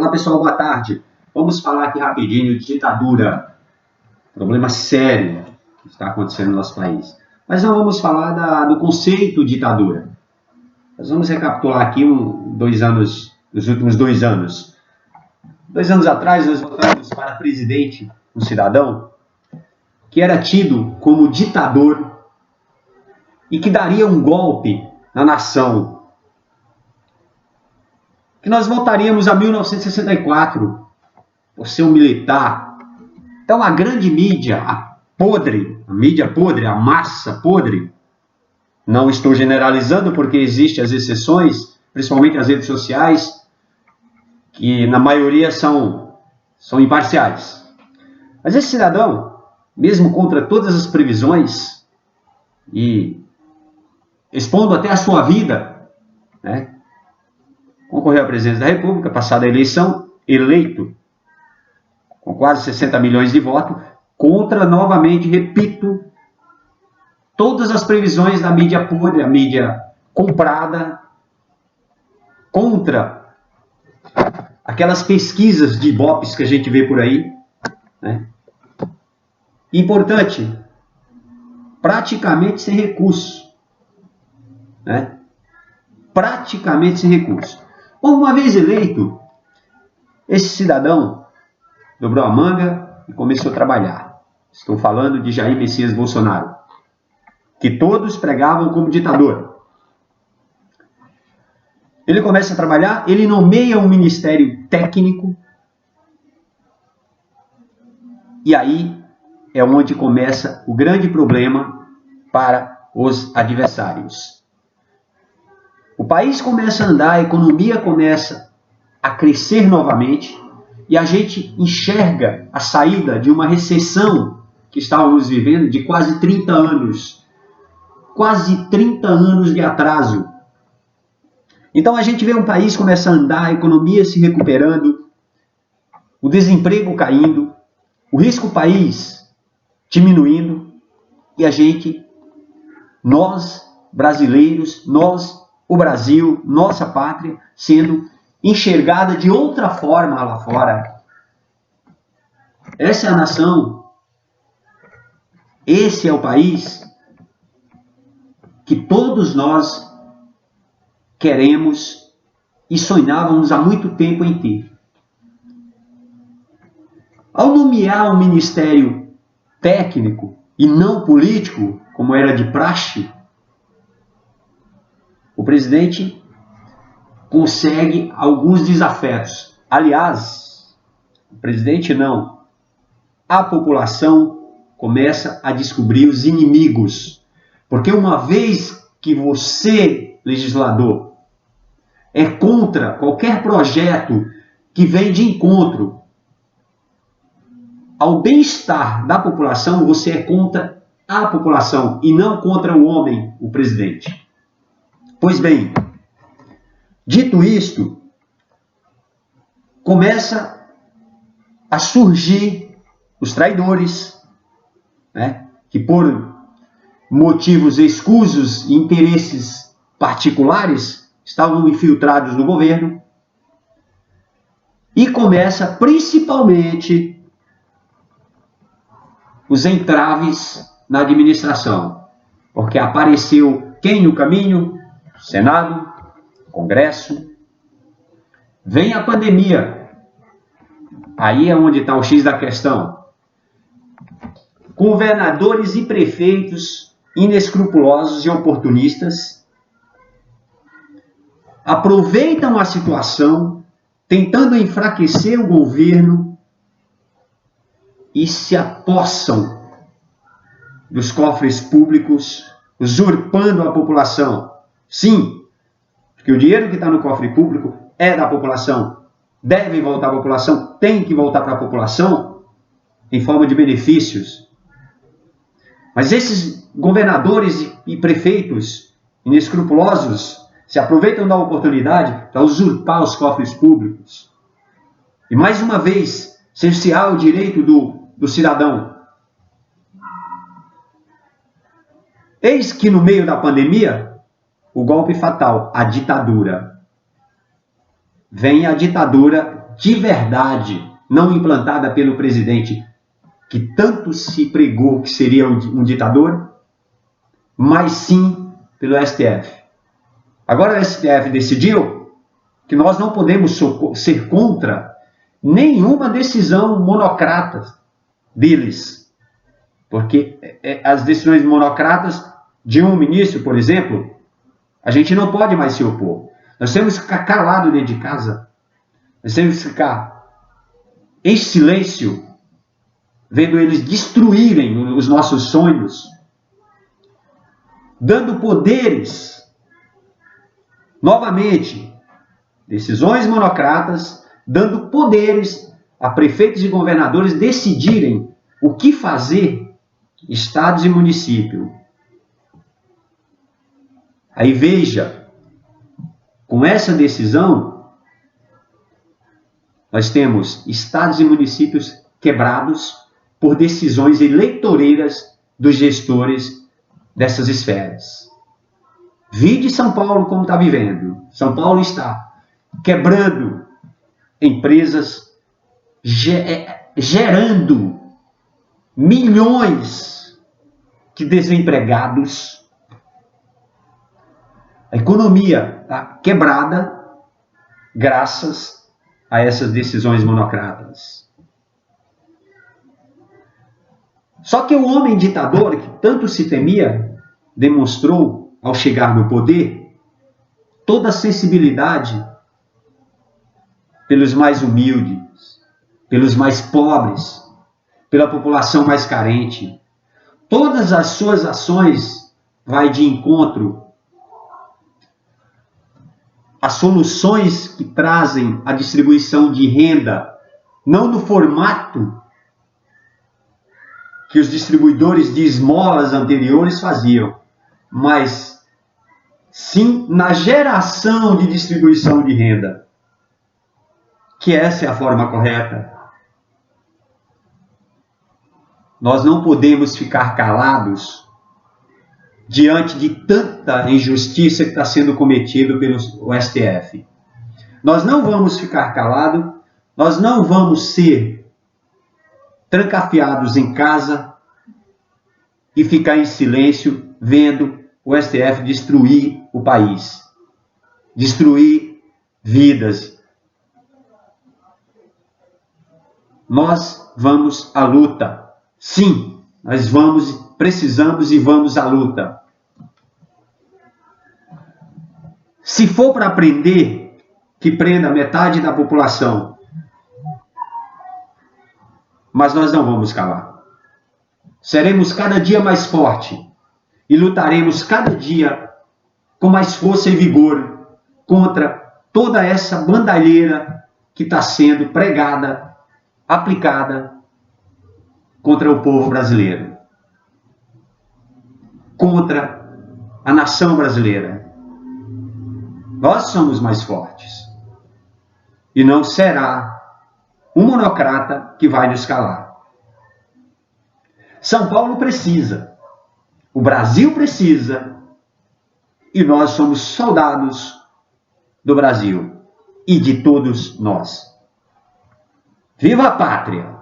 Olá pessoal, boa tarde. Vamos falar aqui rapidinho de ditadura. Problema sério que está acontecendo no nosso país. Mas não vamos falar do conceito ditadura. Nós vamos recapitular aqui os últimos 2 anos. 2 anos atrás nós votamos para presidente um cidadão que era tido como ditador e que daria um golpe na nação. Que nós voltaríamos a 1964, por ser um militar. Então a grande mídia, a mídia podre, a massa podre, não estou generalizando porque existem as exceções, principalmente as redes sociais, que na maioria são imparciais. Mas esse cidadão, mesmo contra todas as previsões e expondo até a sua vida, né, concorreu à presidência da República, passada a eleição, eleito com quase 60 milhões de votos, contra, novamente, repito, todas as previsões da mídia podre, a mídia comprada, contra aquelas pesquisas de Ibope que a gente vê por aí, né? Importante, praticamente sem recurso, né? Praticamente sem recurso. Bom, uma vez eleito, esse cidadão dobrou a manga e começou a trabalhar. Estou falando de Jair Messias Bolsonaro, que todos pregavam como ditador. Ele começa a trabalhar, ele nomeia um ministério técnico, e aí é onde começa o grande problema para os adversários. O país começa a andar, a economia começa a crescer novamente e a gente enxerga a saída de uma recessão que estávamos vivendo de quase 30 anos. Quase 30 anos de atraso. Então a gente vê um país começar a andar, a economia se recuperando, o desemprego caindo, o risco país diminuindo e nós brasileiros, o Brasil, nossa pátria, sendo enxergada de outra forma lá fora. Essa é a nação, esse é o país que todos nós queremos e sonhávamos há muito tempo em ter. Ao nomear um ministério técnico e não político, como era de praxe, o presidente consegue alguns desafetos. Aliás, o presidente não. A população começa a descobrir os inimigos. Porque uma vez que você, legislador, é contra qualquer projeto que vem de encontro ao bem-estar da população, você é contra a população e não contra o homem, o presidente. Pois bem, dito isto, começa a surgir os traidores, né, que por motivos escusos e interesses particulares estavam infiltrados no governo, e começa principalmente os entraves na administração, porque apareceu quem no caminho? Senado, Congresso, vem a pandemia, aí é onde está o X da questão. Governadores e prefeitos inescrupulosos e oportunistas aproveitam a situação, tentando enfraquecer o governo e se apossam dos cofres públicos, usurpando a população. Sim, porque o dinheiro que está no cofre público é da população, deve voltar à população, tem que voltar para a população em forma de benefícios. Mas esses governadores e prefeitos inescrupulosos se aproveitam da oportunidade para usurpar os cofres públicos. E mais uma vez, cercear o direito do cidadão. Eis que no meio da pandemia, o golpe fatal, a ditadura. Vem a ditadura de verdade, não implantada pelo presidente, que tanto se pregou que seria um ditador, mas sim pelo STF. Agora o STF decidiu que nós não podemos ser contra nenhuma decisão monocrata deles, porque as decisões monocratas de um ministro, por exemplo, a gente não pode mais se opor. Nós temos que ficar calado dentro de casa. Nós temos que ficar em silêncio, vendo eles destruírem os nossos sonhos, dando poderes, novamente, decisões monocratas, dando poderes a prefeitos e governadores decidirem o que fazer, estados e municípios. Aí veja, com essa decisão, nós temos estados e municípios quebrados por decisões eleitoreiras dos gestores dessas esferas. Vide São Paulo como está vivendo. São Paulo está quebrando empresas, gerando milhões de desempregados. A economia está quebrada graças a essas decisões monocratas. Só que o homem ditador, que tanto se temia, demonstrou, ao chegar no poder, toda a sensibilidade pelos mais humildes, pelos mais pobres, pela população mais carente. Todas as suas ações vai de encontro às soluções que trazem a distribuição de renda, não no formato que os distribuidores de esmolas anteriores faziam, mas sim na geração de distribuição de renda, que essa é a forma correta. Nós não podemos ficar calados diante de tanta injustiça que está sendo cometida pelo STF. Nós não vamos ficar calados, nós não vamos ser trancafiados em casa e ficar em silêncio vendo o STF destruir o país, destruir vidas. Nós vamos à luta. Sim, nós precisamos e vamos à luta. Se for para prender, que prenda metade da população. Mas nós não vamos calar. Seremos cada dia mais forte e lutaremos cada dia com mais força e vigor contra toda essa bandalheira que está sendo pregada, aplicada contra o povo brasileiro, contra a nação brasileira. Nós somos mais fortes. E não será um monocrata que vai nos calar. São Paulo precisa, o Brasil precisa, e nós somos soldados do Brasil e de todos nós. Viva a pátria!